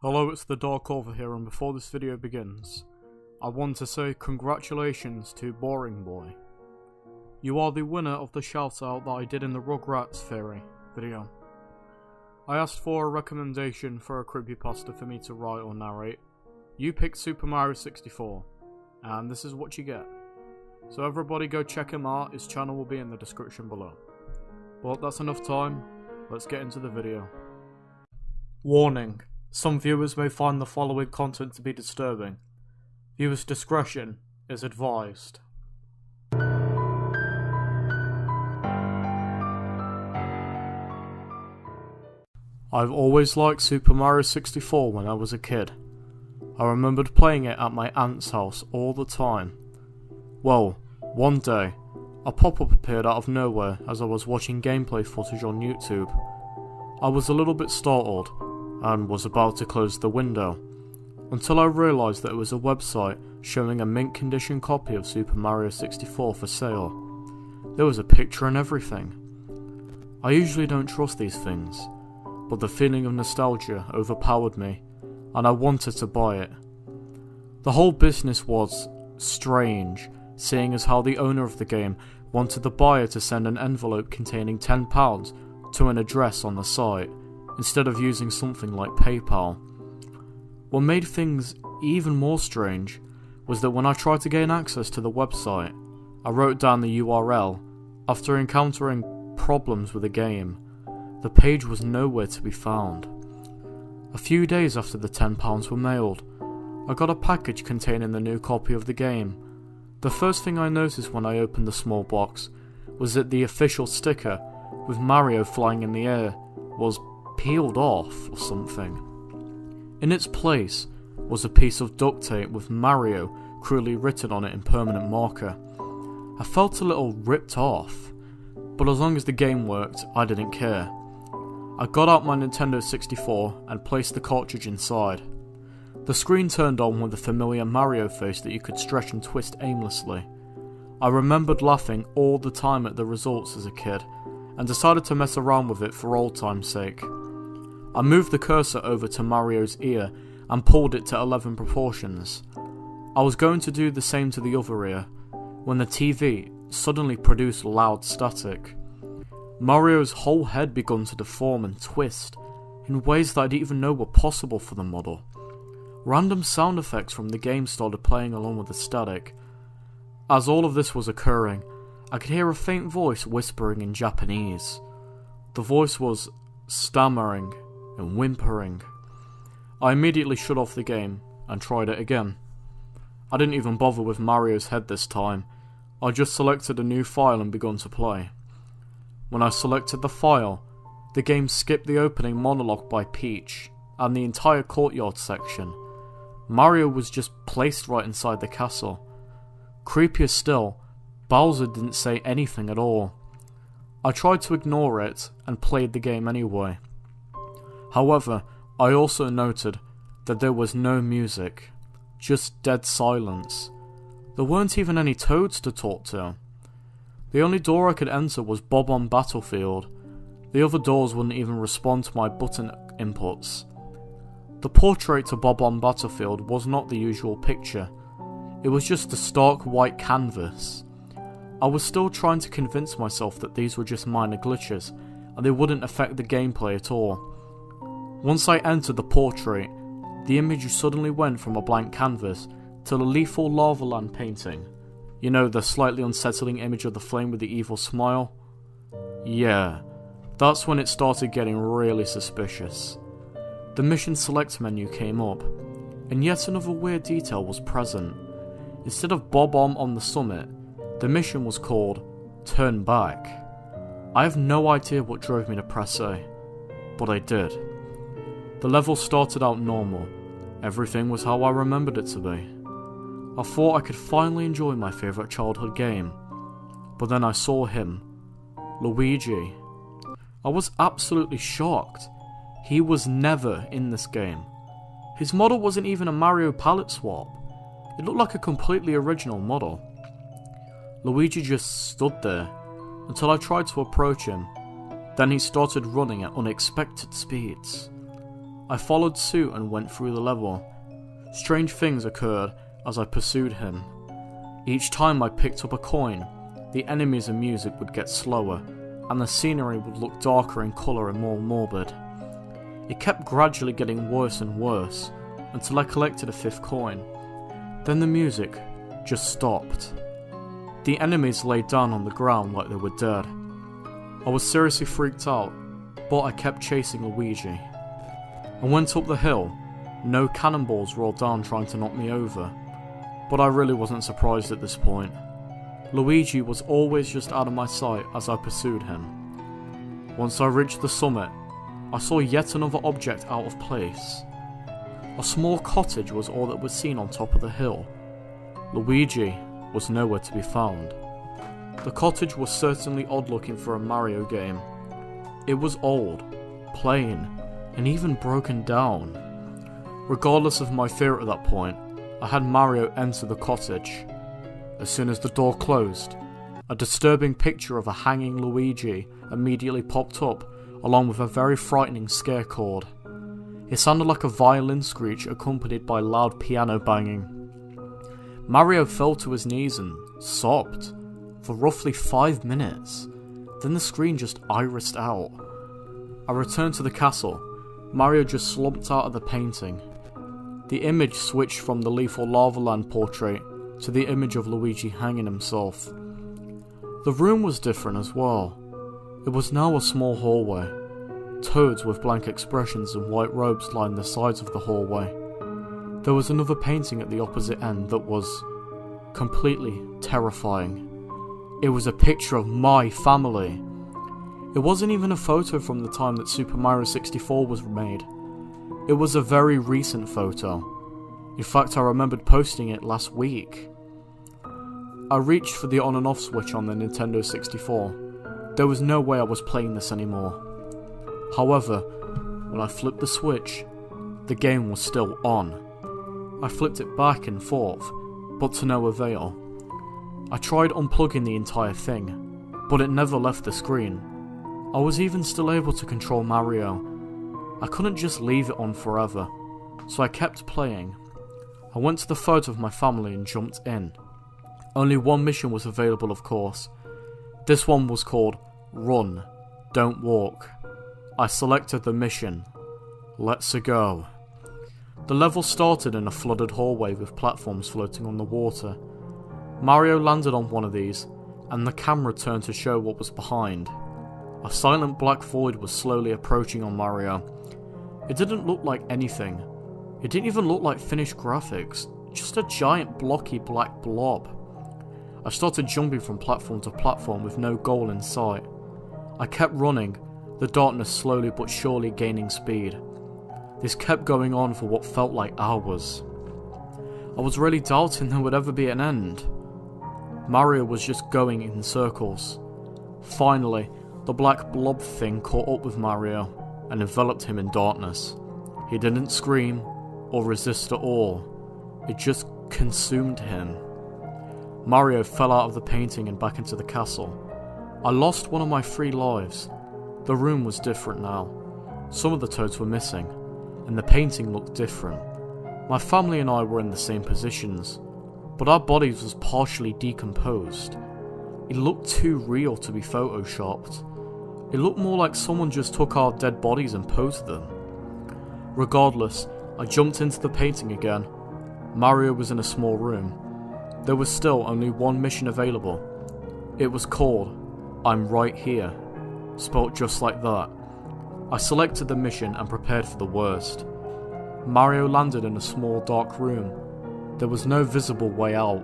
Hello, it's the Dark Author here, and before this video begins, I want to say congratulations to Boring Boy. You are the winner of the shoutout that I did in the Rugrats Theory video. I asked for a recommendation for a creepypasta for me to write or narrate. You picked Super Mario 64, and this is what you get. So everybody go check him out, his channel will be in the description below. But that's enough time, let's get into the video. Warning. Some viewers may find the following content to be disturbing. Viewers' discretion is advised. I've always liked Super Mario 64 when I was a kid. I remembered playing it at my aunt's house all the time. Well, one day, a pop-up appeared out of nowhere as I was watching gameplay footage on YouTube. I was a little bit startled, and was about to close the window, until I realised that it was a website showing a mint condition copy of Super Mario 64 for sale. There was a picture and everything. I usually don't trust these things, but the feeling of nostalgia overpowered me, and I wanted to buy it. The whole business was strange, seeing as how the owner of the game wanted the buyer to send an envelope containing £10 to an address on the site, instead of using something like PayPal. What made things even more strange was that when I tried to gain access to the website, I wrote down the URL. After encountering problems with the game, the page was nowhere to be found. A few days after the £10 were mailed, I got a package containing the new copy of the game. The first thing I noticed when I opened the small box was that the official sticker, with Mario flying in the air, was peeled off or something. In its place was a piece of duct tape with Mario cruelly written on it in permanent marker. I felt a little ripped off, but as long as the game worked, I didn't care. I got out my Nintendo 64 and placed the cartridge inside. The screen turned on with the familiar Mario face that you could stretch and twist aimlessly. I remembered laughing all the time at the results as a kid, and decided to mess around with it for old time's sake. I moved the cursor over to Mario's ear and pulled it to 11 proportions. I was going to do the same to the other ear, when the TV suddenly produced loud static. Mario's whole head began to deform and twist, in ways that I didn't even know were possible for the model. Random sound effects from the game started playing along with the static. As all of this was occurring, I could hear a faint voice whispering in Japanese. The voice was stammering and whimpering. I immediately shut off the game and tried it again. I didn't even bother with Mario's head this time. I just selected a new file and begun to play. When I selected the file, the game skipped the opening monologue by Peach and the entire courtyard section. Mario was just placed right inside the castle. Creepier still, Bowser didn't say anything at all. I tried to ignore it and played the game anyway. However, I also noted that there was no music, just dead silence. There weren't even any toads to talk to. The only door I could enter was Bob on Battlefield. The other doors wouldn't even respond to my button inputs. The portrait to Bob on Battlefield was not the usual picture. It was just a stark white canvas. I was still trying to convince myself that these were just minor glitches, and they wouldn't affect the gameplay at all. Once I entered the portrait, the image suddenly went from a blank canvas to the lethal lava land painting. You know, the slightly unsettling image of the flame with the evil smile? Yeah, that's when it started getting really suspicious. The mission select menu came up, and yet another weird detail was present. Instead of Bob-omb on the summit, the mission was called Turn Back. I have no idea what drove me to press A, but I did. The level started out normal. Everything was how I remembered it to be. I thought I could finally enjoy my favourite childhood game, but then I saw him, Luigi. I was absolutely shocked. He was never in this game. His model wasn't even a Mario palette swap. It looked like a completely original model. Luigi just stood there until I tried to approach him. Then he started running at unexpected speeds. I followed suit and went through the level. Strange things occurred as I pursued him. Each time I picked up a coin, the enemies and music would get slower, and the scenery would look darker in colour and more morbid. It kept gradually getting worse and worse, until I collected a 5th coin. Then the music just stopped. The enemies lay down on the ground like they were dead. I was seriously freaked out, but I kept chasing Luigi. I went up the hill. No cannonballs rolled down trying to knock me over, but I really wasn't surprised at this point. Luigi was always just out of my sight as I pursued him. Once I reached the summit, I saw yet another object out of place. A small cottage was all that was seen on top of the hill. Luigi was nowhere to be found. The cottage was certainly odd looking for a Mario game. It was old, plain, and even broken down. Regardless of my fear at that point, I had Mario enter the cottage. As soon as the door closed, a disturbing picture of a hanging Luigi immediately popped up, along with a very frightening scare chord. It sounded like a violin screech accompanied by loud piano banging. Mario fell to his knees and sobbed for roughly 5 minutes. Then the screen just irised out. I returned to the castle. Mario just slumped out of the painting. The image switched from the Lethal Lava Land portrait to the image of Luigi hanging himself. The room was different as well. It was now a small hallway. Toads with blank expressions and white robes lined the sides of the hallway. There was another painting at the opposite end that was completely terrifying. It was a picture of my family. It wasn't even a photo from the time that Super Mario 64 was made. It was a very recent photo. In fact, I remembered posting it last week. I reached for the on and off switch on the Nintendo 64. There was no way I was playing this anymore. However, when I flipped the switch, the game was still on. I flipped it back and forth, but to no avail. I tried unplugging the entire thing, but it never left the screen. I was even still able to control Mario. I couldn't just leave it on forever, so I kept playing. I went to the photo of my family and jumped in. Only one mission was available, of course. This one was called Run, Don't Walk. I selected the mission. Let's go. The level started in a flooded hallway with platforms floating on the water. Mario landed on one of these, and the camera turned to show what was behind. A silent black void was slowly approaching on Mario. It didn't look like anything. It didn't even look like finished graphics, just a giant blocky black blob. I started jumping from platform to platform with no goal in sight. I kept running, the darkness slowly but surely gaining speed. This kept going on for what felt like hours. I was really doubting there would ever be an end. Mario was just going in circles. Finally, the black blob thing caught up with Mario and enveloped him in darkness. He didn't scream or resist at all. It just consumed him. Mario fell out of the painting and back into the castle. I lost one of my 3 lives. The room was different now. Some of the toads were missing, and the painting looked different. My family and I were in the same positions, but our bodies was partially decomposed. It looked too real to be photoshopped. It looked more like someone just took our dead bodies and posed them. Regardless, I jumped into the painting again. Mario was in a small room. There was still only one mission available. It was called I'm Right Here, spelt just like that. I selected the mission and prepared for the worst. Mario landed in a small dark room. There was no visible way out.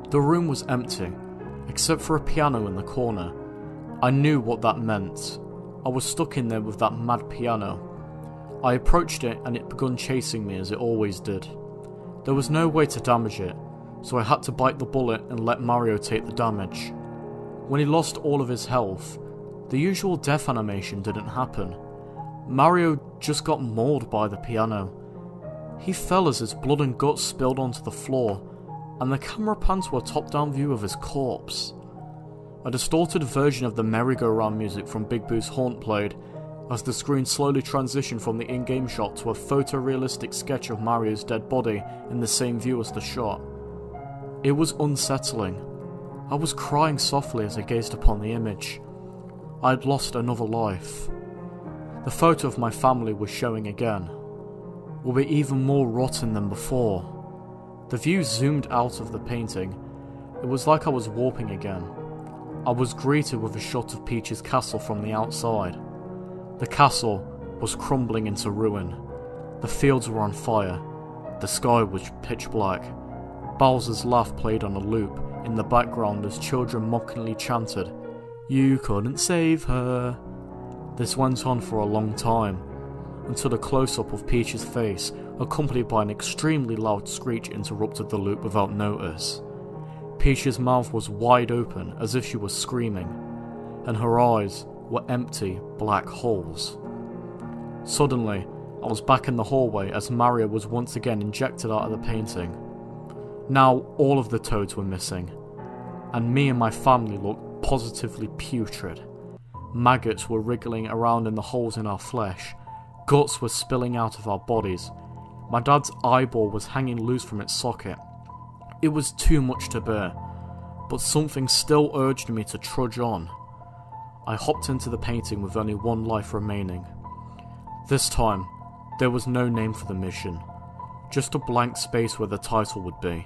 The room was empty, except for a piano in the corner. I knew what that meant. I was stuck in there with that mad piano. I approached it and it began chasing me as it always did. There was no way to damage it, so I had to bite the bullet and let Mario take the damage. When he lost all of his health, the usual death animation didn't happen. Mario just got mauled by the piano. He fell as his blood and guts spilled onto the floor, and the camera panned to a top-down view of his corpse. A distorted version of the merry-go-round music from Big Boo's Haunt played, as the screen slowly transitioned from the in-game shot to a photorealistic sketch of Mario's dead body in the same view as the shot. It was unsettling. I was crying softly as I gazed upon the image. I had lost another life. The photo of my family was showing again, albeit even more rotten than before. The view zoomed out of the painting. It was like I was warping again. I was greeted with a shot of Peach's castle from the outside. The castle was crumbling into ruin. The fields were on fire. The sky was pitch black. Bowser's laugh played on a loop in the background as children mockingly chanted, "You couldn't save her." This went on for a long time, until a close-up of Peach's face, accompanied by an extremely loud screech, interrupted the loop without notice. Peach's mouth was wide open as if she was screaming, and her eyes were empty black holes. Suddenly, I was back in the hallway as Mario was once again injected out of the painting. Now all of the toads were missing, and me and my family looked positively putrid. Maggots were wriggling around in the holes in our flesh. Guts were spilling out of our bodies. My dad's eyeball was hanging loose from its socket. It was too much to bear, but something still urged me to trudge on. I hopped into the painting with only one life remaining. This time, there was no name for the mission, just a blank space where the title would be.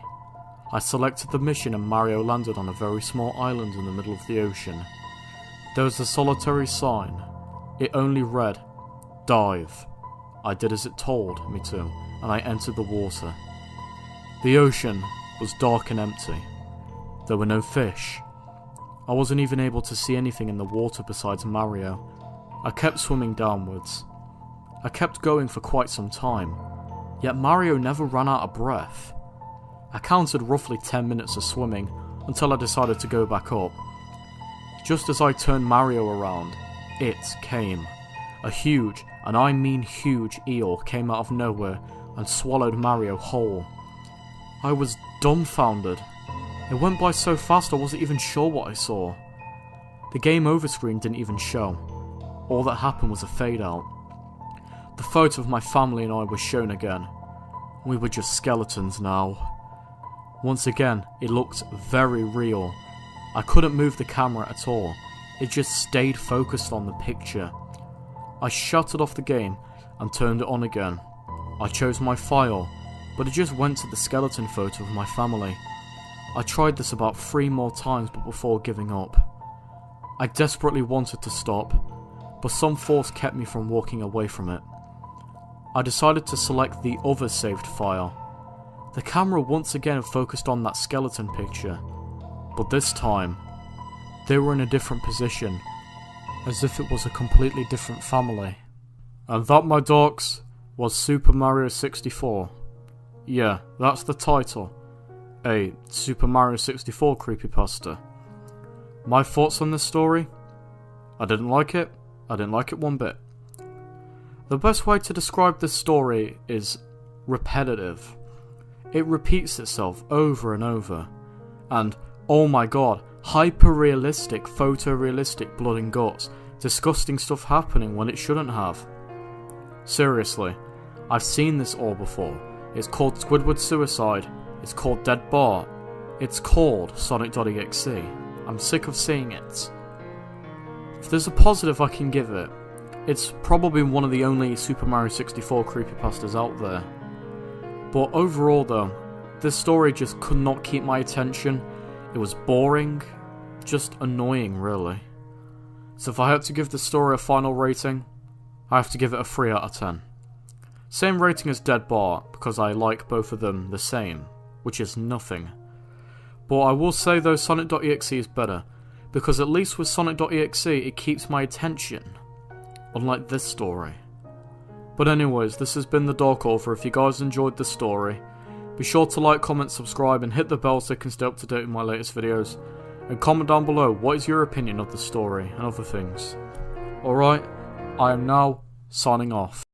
I selected the mission and Mario landed on a very small island in the middle of the ocean. There was a solitary sign. It only read, "Dive." I did as it told me to, and I entered the water. The ocean was dark and empty. There were no fish. I wasn't even able to see anything in the water besides Mario. I kept swimming downwards. I kept going for quite some time, yet Mario never ran out of breath. I counted roughly 10 minutes of swimming until I decided to go back up. Just as I turned Mario around, it came. A huge, and I mean huge, eel came out of nowhere and swallowed Mario whole. I was dumbfounded. It went by so fast I wasn't even sure what I saw. The game over screen didn't even show. All that happened was a fade out. The photo of my family and I was shown again. We were just skeletons now. Once again, it looked very real. I couldn't move the camera at all. It just stayed focused on the picture. I shuttered off the game and turned it on again. I chose my file, but it just went to the skeleton photo of my family. I tried this about 3 more times but before giving up. I desperately wanted to stop, but some force kept me from walking away from it. I decided to select the other saved file. The camera once again focused on that skeleton picture, but this time, they were in a different position, as if it was a completely different family. And that, my dorks, was Super Mario 64. Yeah, that's the title. A Super Mario 64 creepypasta. My thoughts on this story? I didn't like it. I didn't like it one bit. The best way to describe this story is repetitive. It repeats itself over and over. And, oh my god, hyper-realistic, photorealistic blood and guts. Disgusting stuff happening when it shouldn't have. Seriously, I've seen this all before. It's called Squidward Suicide. It's called Dead Bart. It's called Sonic.exe. I'm sick of seeing it. If there's a positive I can give it, it's probably one of the only Super Mario 64 creepypastas out there. But overall though, this story just could not keep my attention. It was boring, just annoying really. So if I had to give the story a final rating, I have to give it a 3 out of 10. Same rating as Dead Bart, because I like both of them the same, which is nothing. But I will say though Sonic.exe is better, because at least with Sonic.exe it keeps my attention, unlike this story. But anyways, this has been the Dark Author. If you guys enjoyed the story, be sure to like, comment, subscribe and hit the bell so you can stay up to date with my latest videos. And comment down below what is your opinion of the story and other things. Alright, I am now signing off.